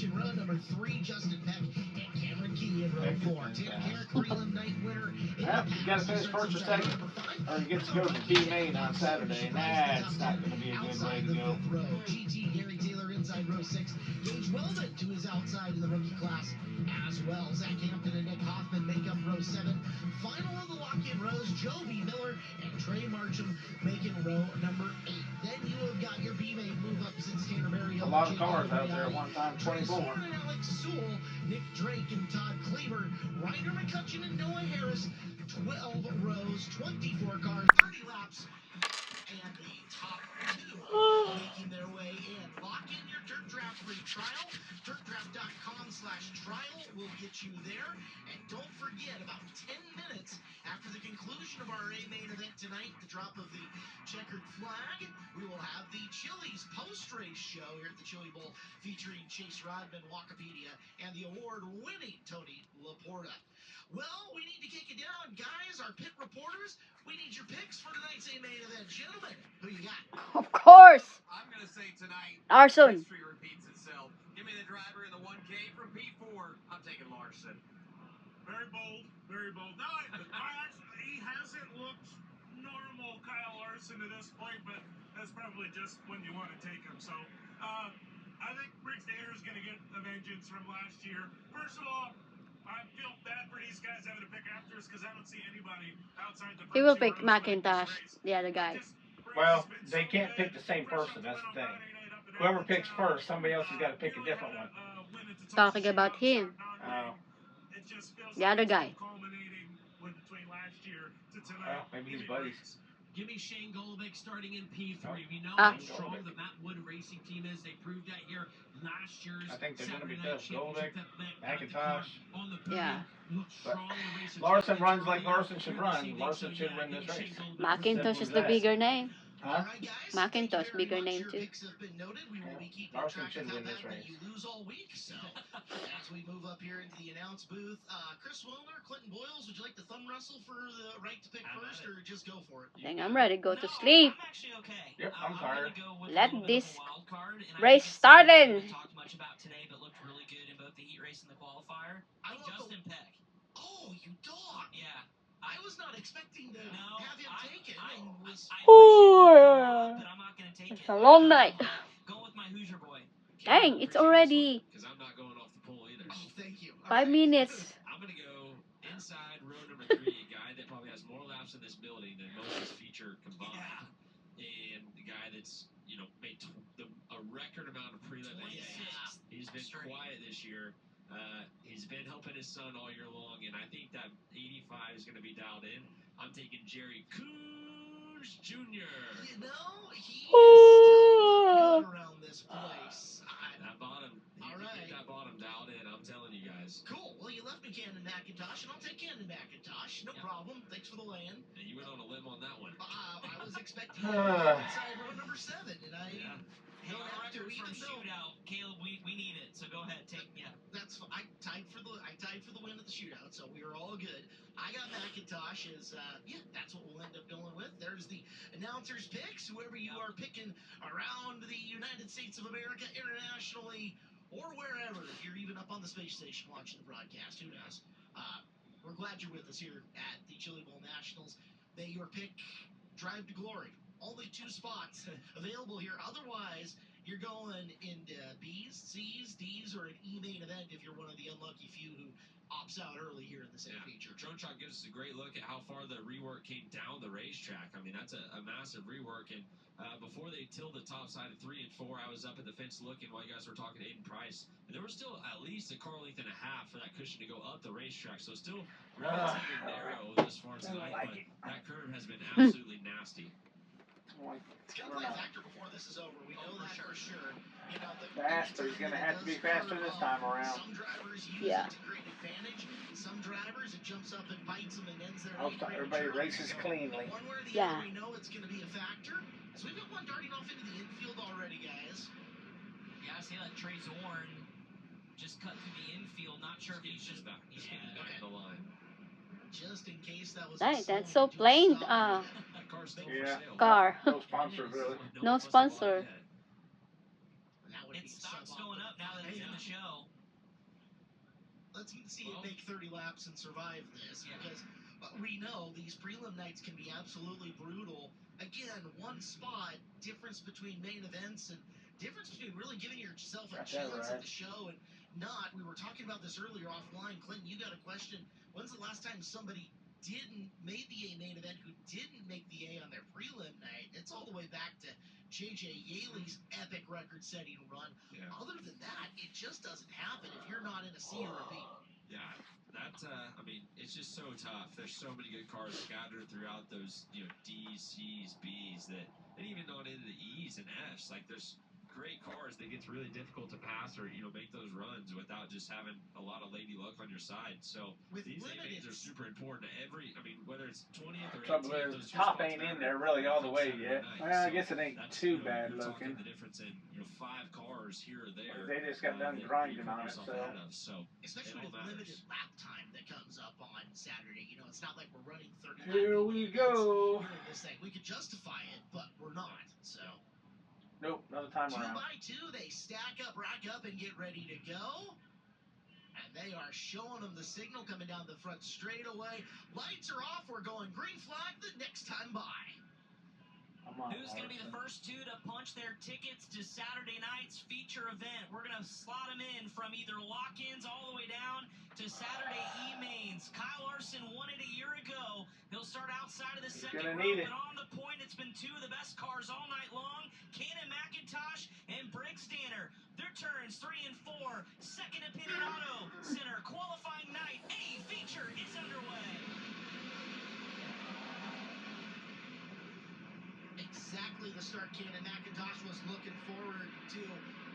March in row number 3, Justin Peck and Cameron Key in row 4. Tim Carrick, prelim night winner. Well, you got to finish first or second, or you get to go to B main on Saturday, and that's not going to be a good way to go. GT Gary Taylor inside row 6. Gage Weldon to his outside in the rookie class as well. Zach Hampton and Nick Hoffman make up row 7. Final of the lock-in rows, Joby Miller and Trey Marcham making row number 8. Then you have got your B-main move up since Canterbury. A lot of cars out there at one time, 24. And Alex Sewell, Nick Drake and Todd Kleber, Ryder McCutcheon and Noah Harris, 12 rows, 24 cars, 30 laps, and the top 2 making their way in. Lock in your Dirt Draft free trial. DirtDraft.com/trial will get you there. And don't forget, about 10 minutes after the conclusion of our A-main event tonight, the drop of the checkered flag, we will have the Chili's post-race show here at the Chili Bowl featuring Chase Rodman, Wikipedia, and the award-winning Tony Laporta. Well, we need to kick it down, guys. Our pit reporters, we need your picks for tonight's A-main event. Gentlemen, who you got? Of course. I'm going to say tonight, Larson. history repeats itself. Give me the driver in the 1K from P4. I'm taking Larson. Very bold, very bold. No, he hasn't looked normal, Kyle Larson, to this point, but that's probably just when you want to take him. So, I think Briggs Danner is going to get a vengeance from last year. First of all, I feel bad for these guys having to pick after us because I don't see anybody outside the. He will pick McIntosh, the other guy. Well, they can't pick the same person. That's the thing. Whoever picks first, somebody else has got to pick a different one. Talking about him. Oh. The other guy. Well, maybe he's buddies. Give me Shane Golovic starting in P3. We know Ah. how strong the Matt Wood Racing team is. They proved that here last year's I think they're going to be Saturday Night tough. Golovic, Championship. McIntosh. On the podium, Yeah. looked But strong in the race. Larson runs like Larson should run. Larson should win this race. McIntosh is the bigger name. Huh? McIntosh, bigger name too. Larson should win this race. You lose all week. So, as we move up here into the announce booth, Chris Wilner, Clinton Boyles, would you like to thumb wrestle for the right to pick first, or just go for it? Dang, I'm ready to go to sleep. I'm actually okay. Yep, I'm tired. Let this race started. Talked much about today, but looked really good in both the heat race and the qualifier. I love Justin Peck. Oh, you dog! Yeah. I was not expecting to have him taken. I Ooh, but I'm not gonna take it's it. a long night. Go with my Hoosier boy. Dang, it's already Because I'm not going off the pole either. Oh, thank you. 5 minutes. I'm going to go inside row number 3, a guy that probably has more laps in this building than most of his feature combined. And the guy that's, made a record amount of prelim. He's been quiet this year. He's been helping his son all year long, and I think that 85 is going to be dialed in. I'm taking Jerry Coons Jr. He is still good around this place. That bottom, All right. get that bottom dialed in, I'm telling you guys. Cool. Well, you left me Camden McIntosh, and I'll take Camden McIntosh. No problem. Thanks for the land. And you went on a limb on that one. I was expecting inside row number 7, and I Hey, don't our have to, record even from though shootout, Caleb. We need it. So go ahead, take that's I tied for the win at the shootout, so we were all good. I got McIntosh as that's what we'll end up going with. There's the announcers' picks. Whoever you are picking around the United States of America, internationally, or wherever. If you're even up on the space station watching the broadcast, who knows? We're glad you're with us here at the Chili Bowl Nationals. May your pick drive to glory. Only 2 spots available here. Otherwise, you're going into B's, C's, D's, or an E-main event if you're one of the unlucky few who opts out early here in the same feature. Drone Shot gives us a great look at how far the rework came down the racetrack. I mean, that's a massive rework. And before they tilled the top side of 3 and 4, I was up at the fence looking while you guys were talking to Aiden Price. And there was still at least a car length and a half for that cushion to go up the racetrack. So still relatively narrow this far tonight. But that curve has been absolutely nasty. It's going to play a factor before this is over. We know that for sure. Faster. He's going to have to be faster this time around. Some drivers use it to great advantage. Some drivers, it jumps up and bites them and ends their Everybody races cleanly. One way or the other, we know it's going to be a factor. So we've got one darting off into the infield already, guys. Yeah, I see that Trey Zorn just cut through the infield. Not sure if he's just back. Back in the line. Just in case that was. Dang, that's so plain. Car. No sponsor, really. No sponsor. It stops going up now that it's in the show. Let's see it Well- make 30 laps and survive this, Yeah. because we know these prelim nights can be absolutely brutal. Again, one spot, difference between main events and difference between really giving yourself a Got that chance at right. the show and not. We were talking about this earlier offline. Clinton, you got a question. When's the last time somebody made the A main event who didn't make the A on their prelim night? It's all the way back to JJ Yaley's epic record-setting run. Yeah. Other than that, it just doesn't happen if you're not in a C or a B. Yeah, that I mean, it's just so tough. There's so many good cars scattered throughout those, D's, C's, B's and even on into the E's and F's. Like there's great cars that gets really difficult to pass or make those runs without just having a lot of lady luck on your side. So With these limited- A-mains are super important to whether it's 20th or 18th. Trouble is, those two top spots ain't in matter there really all the come way Saturday yet. night. Well, I So guess it ain't that's, too bad you're talking looking. the difference in 5 cars here or there. They just got done that you grinding put on it, yourself so. ahead of. So Especially It with all matters. limited lap time that comes up on Saturday. It's not like we're running 30 Here we go. Here in this thing. We could justify it, but we're not. So Nope, another time 2 around. by 2, they stack up, rack up, and get ready to go. And they are showing them the signal coming down the front straightaway. Lights are off. We're going green flag the next time by. Come on, Who's going to be the Larson. first two to punch their tickets to Saturday night's feature event? We're going to slot them in from either lock-ins all the way down to Saturday E-mains. Kyle Larson won it a year ago. He'll start outside of the second gonna row, need it. but on the point, it's been 2 of the best cars all night long. Cannon McIntosh and Briggs Danner. Their turns 3 and 4. Second Opinion Auto Center qualifying night. A feature is underway. Exactly the start Cannon McIntosh was looking forward to.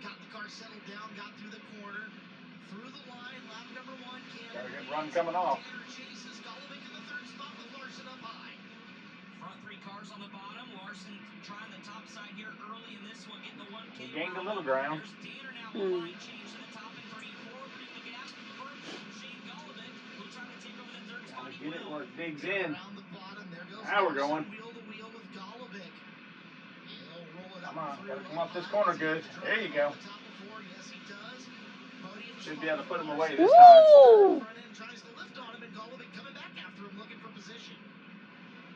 Got the car settled down, got through the corner, through the line, lap number 1. Cannon Got a good leads, run coming off. Danner chases Golovic in the 3rd spot with Larson up high. Front 3 cars on the bottom. Larson trying the top side here early in this one, getting the 1K. He gained a little ground. There's Danner now with line change to the top in 3 and 4, opening the gap for Shane Golovic, who'll try to take over the 3rd spot. Gotta He get it will. where it digs in. Around the bottom, there goes Now we're Larson, going. wheel to wheel with Golovic. He'll roll it Come up on, through gotta come up up this high. corner Does he good. drive There you off go. the top of 4? Yes, he does. Podium Should be spot able to put him for away Larson. this time. Woo! Front end tries to lift on him, and Golovic coming back after him, looking for position.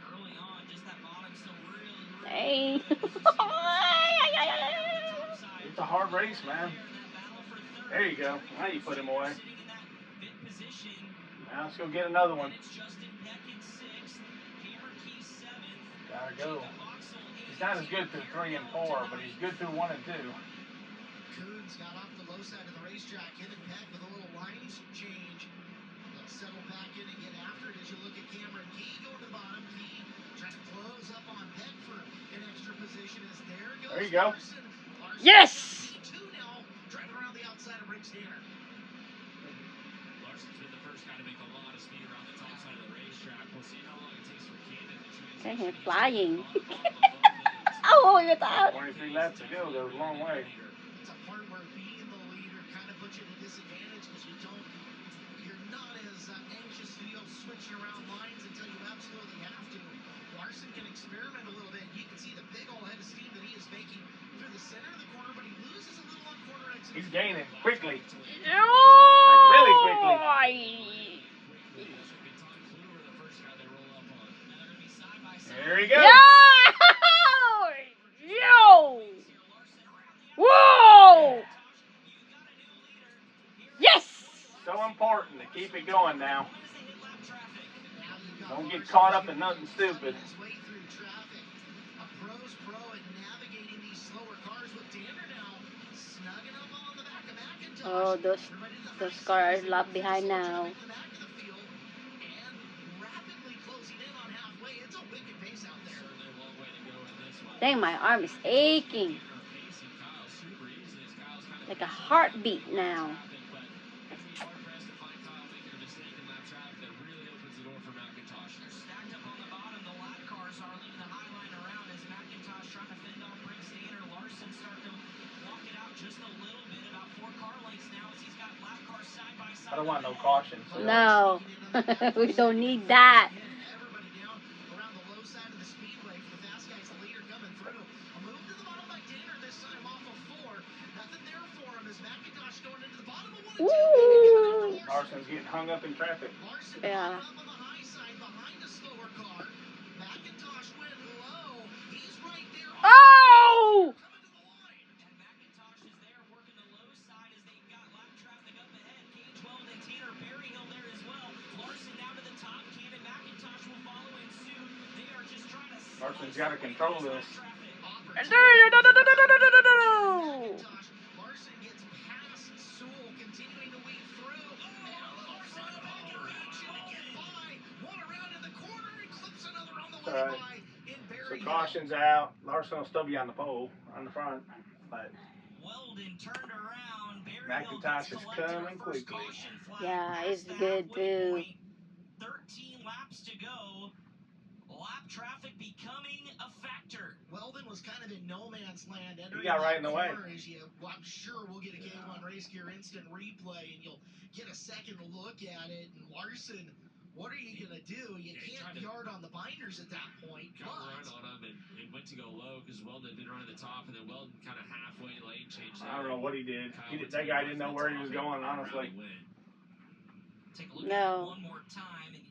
Early on, just that bottom still really, really Hey. good. As you see Larson on the top side. It's a hard race, man. There in that battle for third. There you go. Now you put him away. Sitting in that fifth position. Now let's go get another one. Then it's Justin Peck in 6th, Cameron Key 7th, Gotta go. Jacob Boxell 8th. He's not as good through 3 and 4, but he's good through 1 and 2. Coons got off the low side of the racetrack. Him and Peck with a little lines change. They'll settle back in and get after it as you look at Cameron Key going to the bottom. Key trying to close up on Peck for an extra position as there goes There you go. Larson. Larson Yes! P2 now, driving around the outside of Briggs Danner. Larson's been the first guy to make a lot of speed around the top side of the racetrack. We'll see how long it takes for Cannon to transition. Okay, He's flying. on both lanes. Oh, look at that. 23 laps to go goes a long way. It's a part where being the leader kind of puts you at a disadvantage because you're not as anxious to switching around lines until you absolutely have to. Larson can experiment a little bit. You can see the big old head of steam that he is making through the center of the corner, but he loses a little on corner exit. He's gaining quickly. Oh, really quickly. That's gonna be Tom Kluwer, the first guy they roll up on. Now they're going to be side by side. There he goes. Yeah! Yo! Whoa! Yes! So important to keep it going now. As they hit lap traffic. Now you've got Don't get Larson caught up as in nothing stupid. his way through traffic. A pro's pro at navigating these slower cars with Danner now snugging up on the back of McIntosh. Oh, those Everybody to the those high cars side, left behind slow now. traffic in the back of the field, and rapidly closing in on halfway. It's a wicked pace out there. Certainly a long way to go in this one. Dang, my arm is aching. Pacing Kyle super easily as Kyle's kind of Like a heartbeat now. but you'd be hard pressed to find Kyle making a mistake in lap traffic that really opens the door for McIntosh. They're stacked up on the bottom. The lap cars are leaving the high line around as McIntosh trying to fend off Briggs Danner. Larson starting to walk it out just a little bit, about 4 car lengths now as he's got lap cars side by side. I don't want no caution. No, we don't need that. Everybody down around the low side of the speedway for the fast guys, the leader coming through. A move to the bottom by Danner this time off of 4. Nothing there for him as McIntosh going into the Larson's getting hung up in traffic. Larson Yeah. up on the high side behind a slower car. McIntosh went low. He's right there. Oh! Coming to the line. And McIntosh is there working the low side as they've got lap traffic up ahead. K12 and Tanner Berryhill there as well. Larson down to the top. Cannon McIntosh will follow in suit. They are just trying to Larson's got to control this. Larson gets past Sewell, continuing to weave through. And Larson back in action to get by. One around in the corner and clips another on the way All right. by in So Berryhill. caution's out. Larson will still be on the pole, on the front. But Weldon turned around. McIntosh is coming quickly. Yeah, it's good too. 13 laps to go. Lap traffic becoming a factor. Weldon was kind of in no man's land. He got right in the way. Well, I'm sure we'll get a K1 Race Gear instant replay, and you'll get a second look at it. And Larson, what are you going to do? You can't yard on the binders at that point. Got a run on him and went to go low because Weldon had been running the top, and then Weldon kind of halfway lane changed. I don't know what he did. That guy didn't know where he was going, honestly. Take a look No. at it one more time. And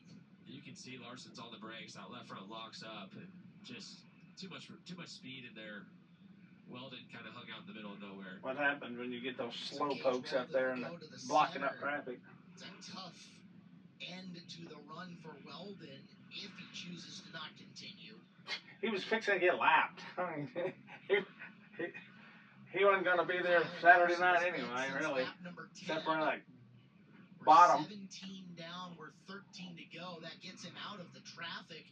you can see Larson's on the brakes. That left front locks up, and just too much speed in there. Weldon kind of hung out in the middle of nowhere. What happens when you get those slow pokes up there and blocking up traffic? It's a tough end to the run for Weldon if he chooses to not continue. He was fixing to get lapped. I mean, he wasn't going to be there Saturday night anyway, really. Except for like bottom. 17 down, we're 13 to go. That gets him out of the traffic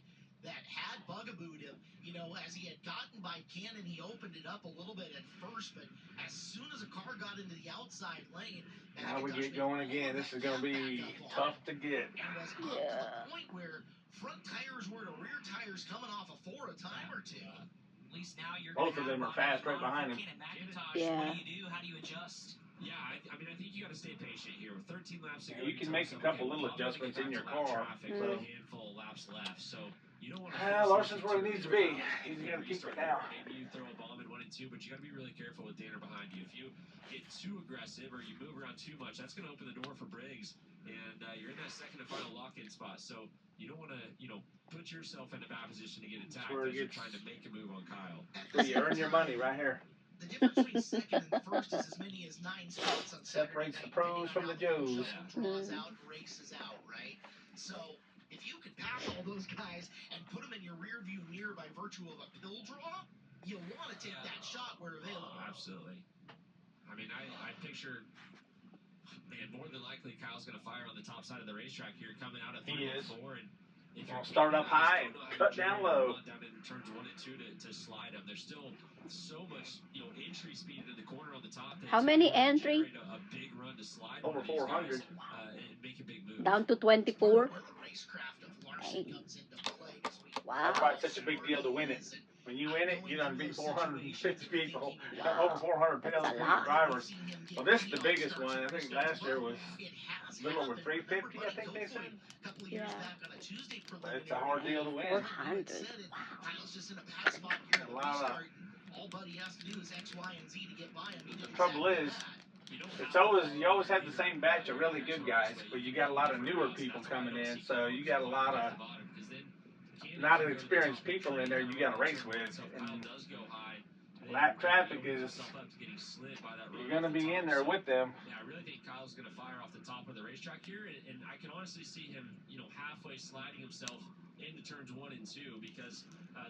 that had bugabooed him. You know, as he had gotten by Cannon, he opened it up a little bit at first, but as soon as a car got into the outside lane, Now we get going again. This is going to be tough to get. And was up to the point where front tires were to rear tires coming off of 4 a time or two. at least now you're Both of them are fast right behind him. McIntosh, Yeah. what do you do? How do you adjust? Yeah, I mean, I think you got to stay patient here. With 13 laps to go, You can make a couple little adjustments in your car. Traffic, Mm. with a handful of laps left, so you don't want to. Larson's where he needs to be. He's got to keep it down. Maybe you throw a bomb in 1 and 2, but you got to be really careful with Danner behind you. If you get too aggressive or you move around too much, that's going to open the door for Briggs, and you're in that second and final lock-in spot. So you don't want to, put yourself in a bad position to get attacked where as it you're gets- trying to make a move on Kyle. You earn your money right here. The difference between second and first is as many as 9 spots on Saturday Separates the night, pros from the depending on Joes. how the draws out and races out, right? So if you could pass all those guys and put them in your rear view mirror by virtue of a pill draw, you want to take that shot where available. Oh, absolutely. I mean, I picture, man, more than likely Kyle's going to fire on the top side of the racetrack here, coming out of 3 He and is. 4, and if Gonna you're start up I just high don't and know how cut you down generate low. a run down in turns 1 and 2 to slide them. There's still so much, entry speed into the corner on the top. that How it's many hard to entry? generate A big run to slide Over one of these 400. guys, and make a big move. Down to 24. Where the racecraft of Larson Dang. comes into play this week. Wow. That's why it's such a big deal to win it. When you win it, you done beat 450 people. Wow. Over 400 That's penalty a lot. drivers. Well, this is the biggest one. I think last year was a little over 350, I think they said. Yeah. It's a hard deal to win. 400. Kyle's just in a bad spot here at the A lot of- restart. All Buddy has to do is X, Y, and Z to get by him. He did The trouble exactly is, that. It's always, you always have the same batch of really good guys, but you got a lot of newer people coming in, so you got a lot of not experienced people in there you got to race with. And lap traffic is, you're going to be in there with them. Yeah, I really think Kyle's going to fire off the top of the racetrack here, and I can honestly see him, halfway sliding himself into turns 1 and 2, because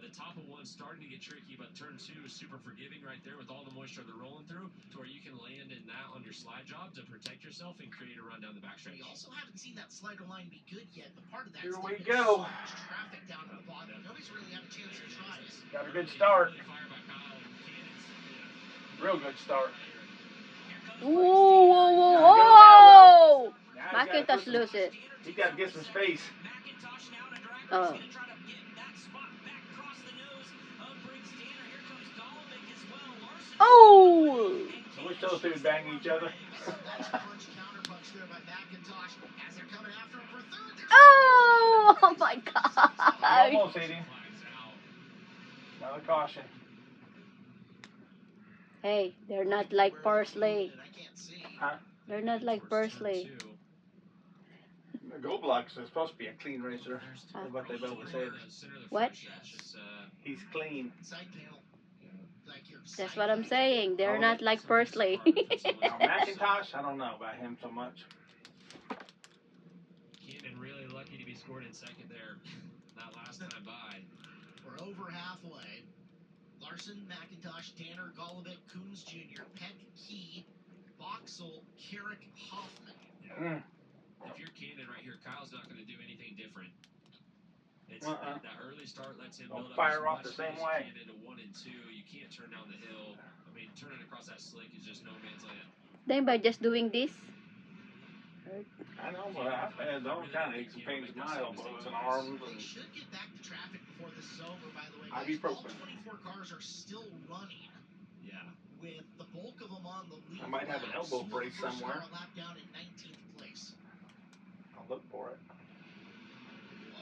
the top of 1's starting to get tricky, but turn 2 is super forgiving right there with all the moisture they're rolling through, to where you can land in that on your slide job to protect yourself and create a run down the backstretch. We also haven't seen that slider line be good yet, but part of that Here is we there's go. so much traffic down at the bottom. Nobody's really had a chance to try it. Got a good start, Fire by Kyle and Cannon's, real good start. Whoa, whoa, whoa, whoa! Now McIntosh lose it. He got to get some space. McIntosh now in a drag Oh. race, gonna try to get that spot back across the nose of Briggs Danner. Here comes Golovic as well. Larson. Oh! I wish those two would bang each other. Nice punch, counter punch there by McIntosh as they're coming after him for third. There's Oh! Oh my God! Almost hit him. flags out. Another caution. Hey, they're not like Parsley. I can't see. Huh? They're not like Towards turn Parsley. 2. Goldblux is supposed to be a clean racer. Is what they've always said. What? He's clean. Side panel. Like your That's side what I'm panel. saying. They're not like Pursley. Now Macintosh, I don't know about him so much. Camden really lucky to be scored in second there. That last time by. We're over halfway. Larson, McIntosh, Danner, Golovic, Coons Jr., Peck, Key, Boxel, Carrick, Hoffman. Mm. If you're Camden right here, Kyle's not going to do anything different. It's Uh-uh. that early start lets him Don't build up fire as off the much same as way. he can into 1 and 2. You can't turn down the hill. I mean, turning across that slick is just no man's land. Then by just doing this. I know, but I've had those kind of aches and pains in my elbows and arms. They And should get back to traffic before this is over, by the way. Ibuprofen. All 24 cars are still running, Yeah. with the bulk of them on the lead. I might have an lap. elbow Sewell, brace the first somewhere. car, a lap down in 19th place. I'll look for it. Oh,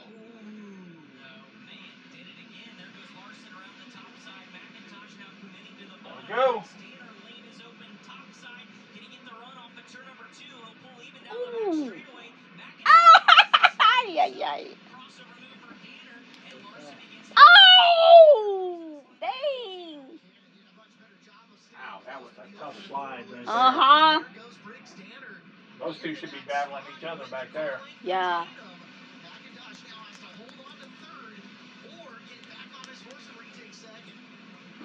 man, did it again. There goes Larson around the top side. McIntosh now committing to the bottom. Go. Stanner lane is open top side. Can he get the run off at turn number 2? He'll pull even down the Ooh. back straightaway. Ay, ay, ay. Crossover move for Danner, and Larson begins to Oh! Dang! Ow, that was a tough slide right there. Uh-huh. There goes Briggs Danner. Those two should be battling each other back there. Yeah. McIntosh now has to hold on to third or get back on his horse and retake second.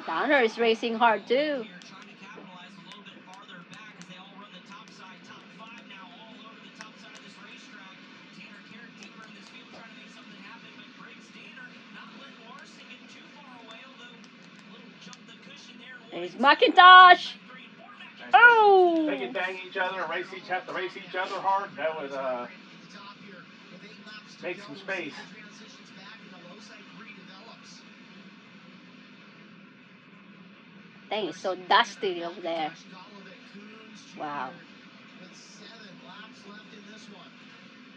Donner is racing hard too. here trying to capitalize a little bit farther back as they all run the top side. Top 5 now all over the top side of this racetrack. Tanner Carrick deeper in this field trying to make something happen, but Briggs Danner not letting Larson get too far away, although a little jump the cushion there. There's McIntosh. Oh! They can bang each other and have to race each other hard. That would make some space. Dang, it's so dusty over there. Wow. With 7 laps left in this one.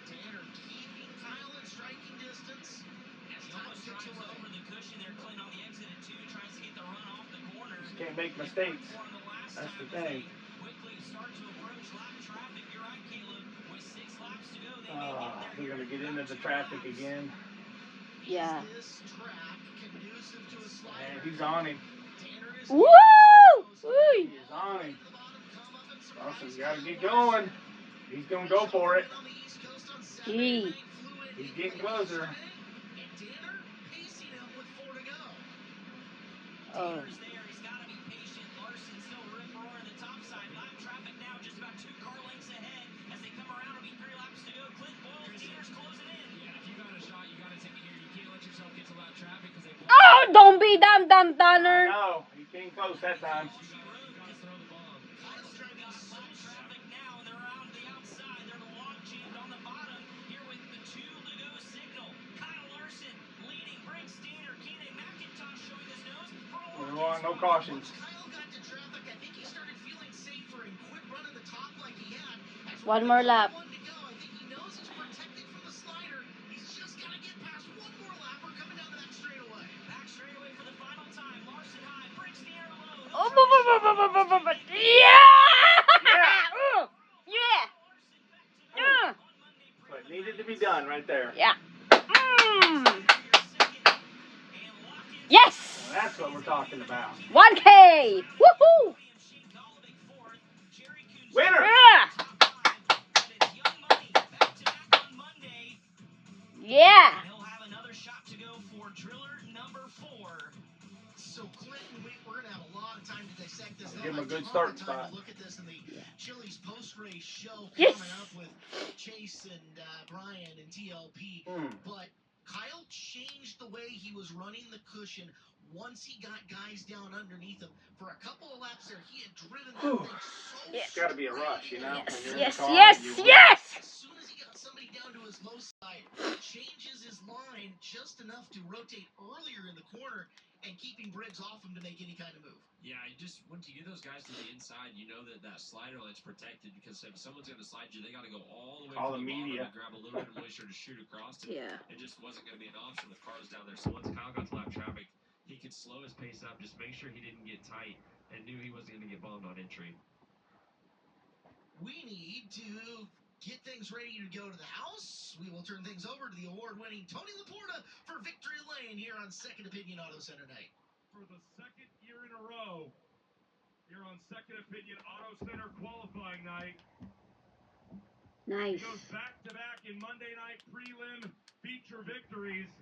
Tanner keeping Kyle in striking distance. As He time almost ticks drives away. over the cushion there. Clint on the exit at 2 tries to get the run off the corner. Just can't make mistakes. That's the thing. Quickly start to approach lap traffic. You're right, Caleb. With 6 laps to go, they may get there. They're going to get into the traffic again. Yeah. Is this track conducive to a And slider? he's on him. Tanner is Woo! He Woo! is on him. to the bottom, come up and surprise Larson's got to Kyle get Larson. going. He's going to go for it. On the East Coast on Saturday Gee. night, flew in He's late getting closer. yesterday, and Tanner pacing him with 4 to go. Oh. Tanner's there. He's got to be patient. Larson still rip-roaring the top side. Lap traffic now just about 2 car lengths ahead as they come around. It'll be 3 laps to go. Clint Boyle, Tanner's closing in. Yeah, if you got a shot, you got to take it here. You can't let yourself get to lap traffic because they Oh, don't be dumb, Donner. No, he came close that time. You got to throw the bomb. Kyle's driving lap traffic now, and they're around the outside. They're log jammed on the bottom here with the 2 to go signal. Kyle Larson leading. Briggs Danner, Keenan McIntosh showing his nose for a No cautions. Once Kyle got to traffic, I think he started feeling safer and quit running the top like he had. As One we're more only lap. 1 to go, I think he knows he's protected from the slider. He's just got to get past 1 more lap. We're coming down the back straightaway. Back straightaway for the final time. Larson high, Briggs Danner low. Oh, yeah! Yeah! But needed to be done right there. Yeah. Mm. Yes! That's what we're talking about. 1K! Woohoo! Winner! Yeah! Yeah! He'll have another shot to go for driller number 4. So, Clinton, we're going to have a lot of time to dissect this. Give him a They'll have good ton start of time spot. to look at this in the Chili's post-race show Yes. coming up with Chase and Brian and TLP. But Kyle changed the way he was running the cushion once he got guys down underneath him. For a couple of laps there, he had driven that Whew. thing so Yeah. It's got to be a rush, you know? Yes, when you're in yes, the car, yes, you yes! As soon as he got somebody down to his low side, changes his line just enough to rotate earlier in the corner and keeping Briggs off him to make any kind of move. Yeah, once you get those guys to the inside, you know that slider line's protected because if someone's going to slide you, they got to go all the way All to the the bottom media. and grab a little bit of moisture to shoot across it. Yeah. It just wasn't going to be an option with cars down there. So once Kyle got to lap traffic, he could slow his pace up, just make sure he didn't get tight, and knew he wasn't going to get bombed on entry. We need to get things ready to go to the house, we will turn things over to the award-winning Tony Laporta for Victory Lane here on Second Opinion Auto Center night. For the second year in a row, here on Second Opinion Auto Center qualifying night. Nice. He goes back-to-back in Monday night prelim feature victories,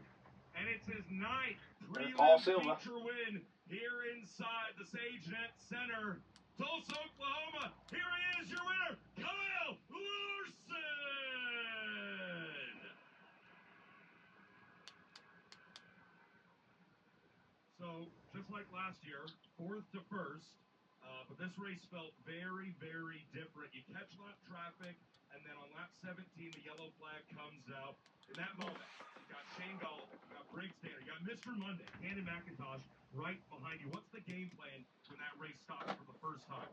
and it's his 9th Paul prelim Silva. feature win here inside the SageNet Center. Tulsa, Oklahoma, here he is, your winner, Kyle Larson! So, just like last year, 4th to 1st, but this race felt very, very different. You catch lap traffic, and then on lap 17, the yellow flag comes out. In that moment, you got Shane Gall, you got Briggs Tanner, you got Mr. Monday, Cannon McIntosh right behind you. What's the game plan when that race stops for the first time?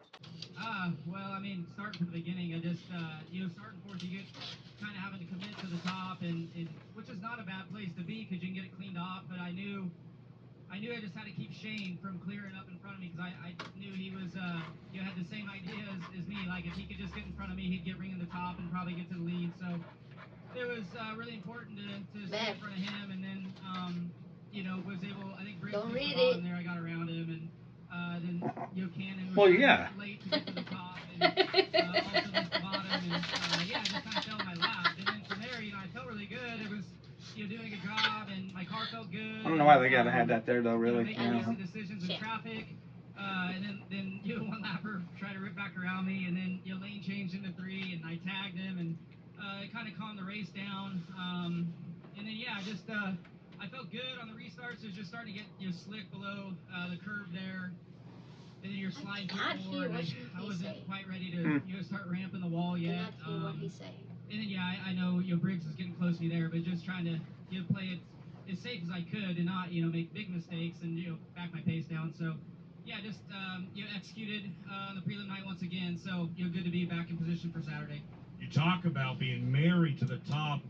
Well, I mean, starting from the beginning, I just, starting fourth, you get kind of having to commit to the top, and which is not a bad place to be because you can get it cleaned off, but I knew I just had to keep Shane from clearing up in front of me because I knew he was, had the same idea as me. Like, if he could just get in front of me, he'd get ringing the top and probably get to the lead. So it was really important to stay in front of him. And then, was able, I think Briggs was the bottom there. I got around him. And then, Cannon was late to get to the top. And also missed the bottom. And, just kind of fell in my lap. And then from there, I felt really good. It was, doing a good job, and my car felt good. I don't know why they gotta have that there though, really. Making easy decisions in traffic, and then one lapper tried to rip back around me, and then lane changed into 3, and I tagged him, and it kind of calmed the race down. And then I felt good on the restarts. It was just starting to get slick below the curve there. And then you're sliding forward. I wasn't quite ready to start ramping the wall yet. What he's saying. And then I know Briggs was getting close to me there, but just trying to play it as safe as I could and not make big mistakes and back my pace down. So just executed on the prelim night once again. So good to be back in position for Saturday. You talk about being married to the top.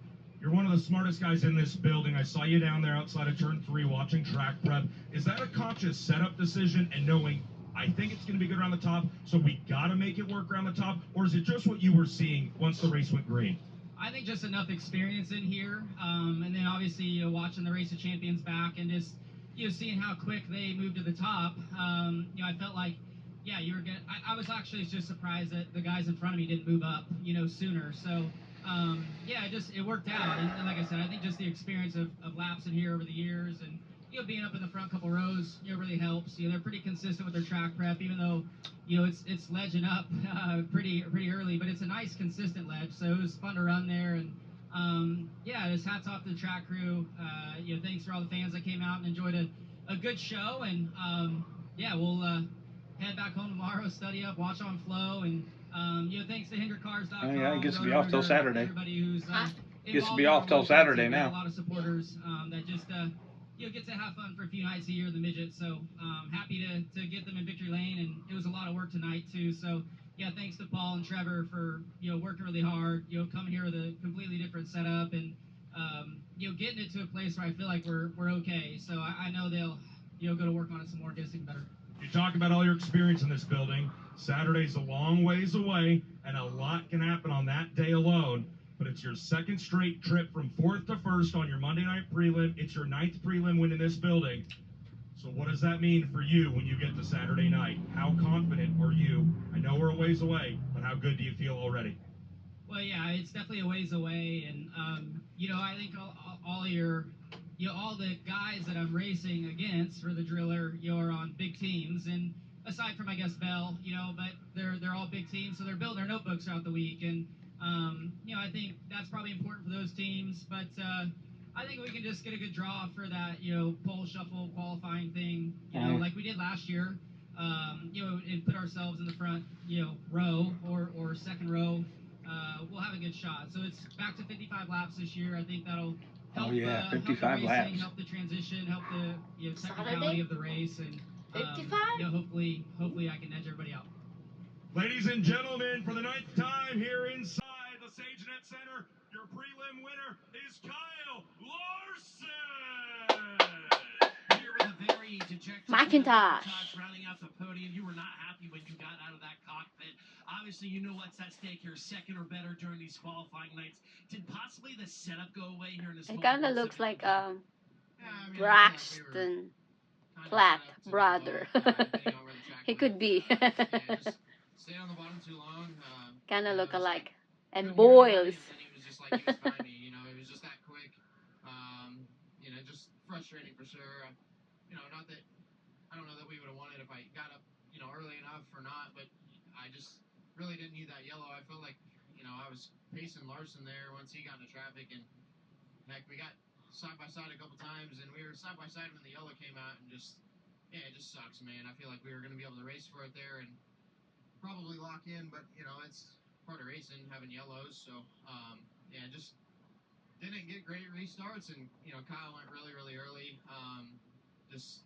You're one of the smartest guys in this building. I saw you down there outside of turn 3 watching track prep. Is that a conscious setup decision and knowing I think it's going to be good around the top, so we got to make it work around the top? Or is it just what you were seeing once the race went green? I think just enough experience in here, and then obviously watching the Race of Champions back and just seeing how quick they moved to the top. I felt like you were good. I was actually just surprised that the guys in front of me didn't move up sooner. So it worked out. And like I said, I think just the experience of laps in here over the years and being up in the front couple rows really helps. They're pretty consistent with their track prep, even though it's ledging up pretty early, but it's a nice consistent ledge, so it was fun to run there. And just hats off to the track crew. Thanks for all the fans that came out and enjoyed a good show. And we'll head back home tomorrow, study up, watch on flow, and thanks to HendrickCars.com. Yeah, it gets to be off till Saturday. Everybody who's gets to be off till Saturday now. A lot of supporters that just get to have fun for a few nights a year in the midget. So happy to get them in Victory Lane, and it was a lot of work tonight too. So thanks to Paul and Trevor for working really hard. Coming here with a completely different setup and getting it to a place where I feel like we're okay. So I know they'll go to work on it some more, get us even better. You talk about all your experience in this building. Saturday's a long ways away, and a lot can happen on that day alone. But it's your second straight trip from 4th to 1st on your Monday night prelim. It's your 9th prelim win in this building. So what does that mean for you when you get to Saturday night? How confident are you? I know we're a ways away, but how good do you feel already? Well, it's definitely a ways away. And, I think all your, all the guys that I'm racing against for the driller, are on big teams. And aside from, I guess, Bell, but they're all big teams. So they're building their notebooks throughout the week. And, I think that's probably important for those teams, but I think we can just get a good draw for that, pole shuffle qualifying thing, like we did last year, and put ourselves in the front, row or second row. We'll have a good shot. So it's back to 55 laps this year. I think that'll help. 55 help the racing, laps. Help the transition, help the technicality of the race, and 55. Hopefully I can edge everybody out. Ladies and gentlemen, for the 9th time here inside the SageNet Center, your prelim winner is Kyle Larson. Here with a very ejector. McIntosh. Rounding out the podium. You were not happy when you got out of that cockpit. Obviously, you know what's at stake here. Second or better during these qualifying nights. Did possibly the setup go away here in this? It kind of looks like Yeah, I mean, I feel like we were Braxton kinda Platt set up to brother. go, depending on where the track He went. could be. Yeah, just stay on the bottom too long. Kind of you know, look it's alike. like, And couldn't hear anybody, boils. and then he was just like, he was by me, you know, it was just that quick. You know, just frustrating for sure. You know, not that, I don't know that we would have won it if I got up, you know, early enough or not, but I just really didn't need that yellow. I felt like, you know, I was pacing Larson there once he got into traffic, and heck, we got side by side a couple times, and we were side by side when the yellow came out, and just, yeah, it just sucks, man. I feel like we were going to be able to race for it there and probably lock in, but, you know, it's part of racing, having yellows, so, yeah, just didn't get great restarts, and, you know, Kyle went really, really early. Just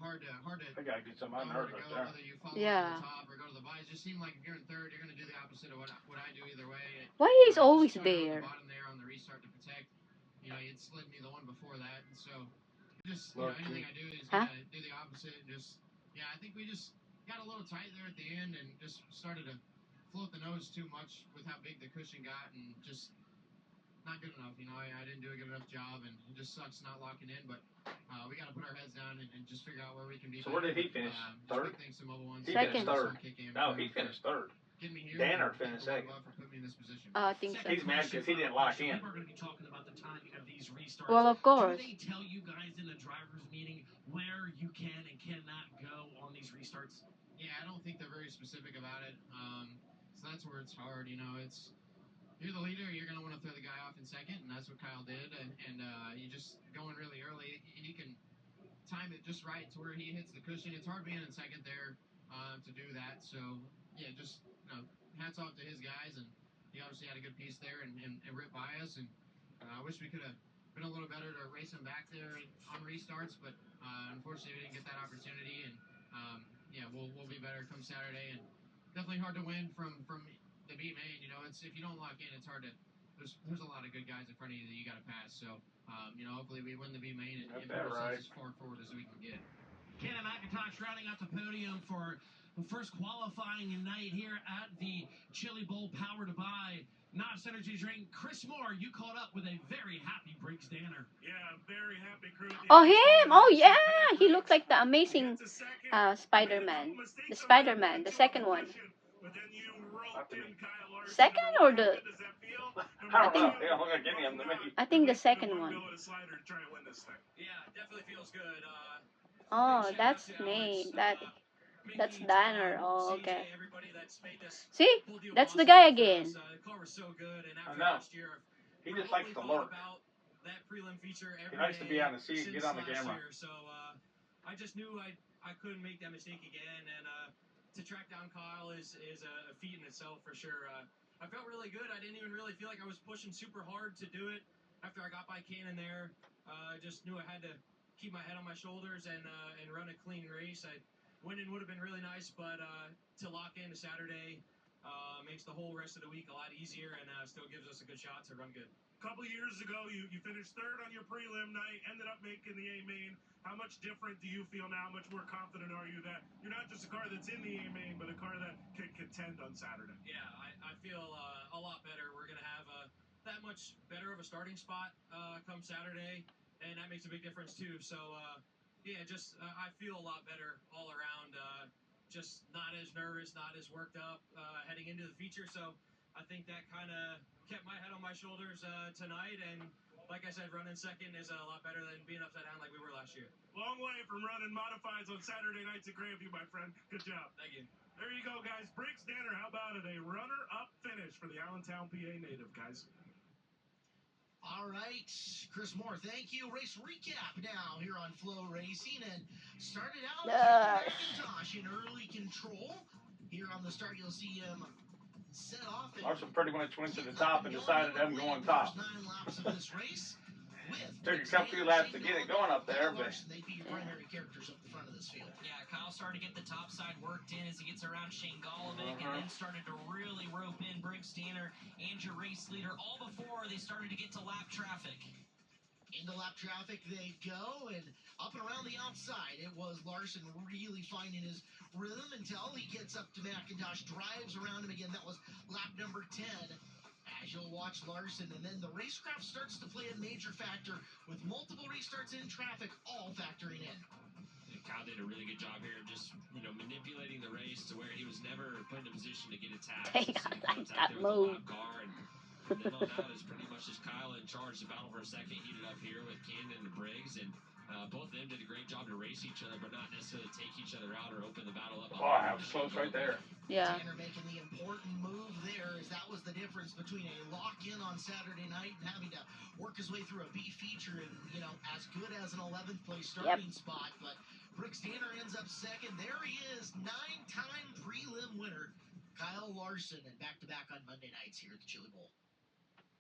hard to I gotta get some know of my where nerves to right go, there. whether you follow Yeah. to the top or go to the bottom. It just seemed like if you're in third, you're going to do the opposite of what I do either way. Why he's Just always trying to go to there? the bottom there on the restart to protect. You know, it slid me the one before that, and so just, you know, Lucky. anything I do is Huh? gonna do the opposite, and just, yeah, I think we just got a little tight there at the end and just started to float the nose too much with how big the cushion got, and just not good enough. You know, I didn't do a good enough job, and it just sucks not locking in, but we got to put our heads down and just figure out where we can be. So where did he finish? Just Third? big thanks to Mobile One. He Second. finished third. Kick in No, for- he finished third. getting me here, Danner and finished thank second. Bob for putting me in this position. I think so. He's mad because he didn't lock in. We're going to be talking about the timing of these restarts. Well, of course. Do they tell you guys in the drivers' meeting where you can and cannot go on these restarts? Yeah, I don't think they're very specific about it. So that's where it's hard. You know, it's you're the leader, you're going to want to throw the guy off in second, and that's what Kyle did. And you just going really early, and you can time it just right to where he hits the cushion. It's hard being in second there to do that. So yeah, just hats off to his guys, and he obviously had a good piece there and ripped by us. And I wish we could have been a little better to race him back there on restarts, but unfortunately we didn't get that opportunity. And yeah, we'll be better come Saturday, and definitely hard to win from the B main. You know, it's if you don't lock in, it's hard to. There's a lot of good guys in front of you that you got to pass. So you know, hopefully we win the B main and Got put that ourselves right. as far forward as we can get. Ken McIntosh rounding out the podium for the first qualifying night here at the Chili Bowl Power to Buy Knox Energy Drink. Chris Moore, you caught up with a very happy Briggs Danner. Yeah, very happy crew. Oh, him! Oh, yeah! He looks like the amazing Spider-Man. The Spider-Man, the second one. Second or the... I don't know. He don't look like any of them to me. I think the second one. Yeah, definitely feels good. Oh, that's name. That's Danner. Oh, okay. See? That's the guy again. I know. He just likes to lurk. He likes to be on the seat, get on the camera. So I just knew I couldn't make that mistake again, and to track down Kyle is a feat in itself for sure. I felt really good. I didn't even really feel like I was pushing super hard to do it. After I got by Cannon there, I just knew I had to keep my head on my shoulders and run a clean race. Winning would have been really nice, but to lock into Saturday makes the whole rest of the week a lot easier, and still gives us a good shot to run good. A couple years ago, you finished third on your prelim night, ended up making the A main. How much different do you feel now? How much more confident are you that you're not just a car that's in the A main, but a car that can contend on Saturday? Yeah, I feel a lot better. We're going to have that much better of a starting spot come Saturday, and that makes a big difference too. So, yeah, just I feel a lot better all around. Just not as nervous, not as worked up heading into the feature. So I think that kind of kept my head on my shoulders tonight. And like I said, running second is a lot better than being upside down like we were last year. Long way from running modifieds on Saturday nights at Grandview, my friend. Good job. Thank you. There you go, guys. Briggs Danner, how about it? A runner-up finish for the Allentown, PA native, guys. All right, Chris Moore, thank you. Race recap now here on Flow Racing, and started out McIntosh in early control. Here on the start, you'll see him set off. Larson pretty much went to the top and decided I'm going top. 9 laps of this race. Took a few laps to get it going up there, but they'd be your primary characters up the front of this field. Yeah, Kyle started to get the top side worked in as he gets around Shane Golovic, and then started to really rope in Briggs Danner and your race leader all before they started to get to lap traffic. Into lap traffic they go, and up and around the outside, it was Larson really finding his rhythm until he gets up to McIntosh, drives around him again. That was lap number 10. As you'll watch Larson, and then the racecraft starts to play a major factor with multiple restarts in traffic, all factoring in. And Kyle did a really good job here, just manipulating the race to where he was never put in a position to get attacked. Dang, So I he like comes out that there with a move. lap car, and from then on out, it's pretty much just Kyle in charge. The battle for a second heated up here with Cannon and Briggs, and both of them did a great job to race each other, but not necessarily take each other out or open the battle up. Oh, that was close right there. Yeah. Tanner making the important move there, as that was the difference between a lock-in on Saturday night and having to work his way through a B feature and, as good as an 11th place starting spot. But Brooks Tanner ends up second. There he is, 9-time prelim winner, Kyle Larson, and back-to-back on Monday nights here at the Chili Bowl.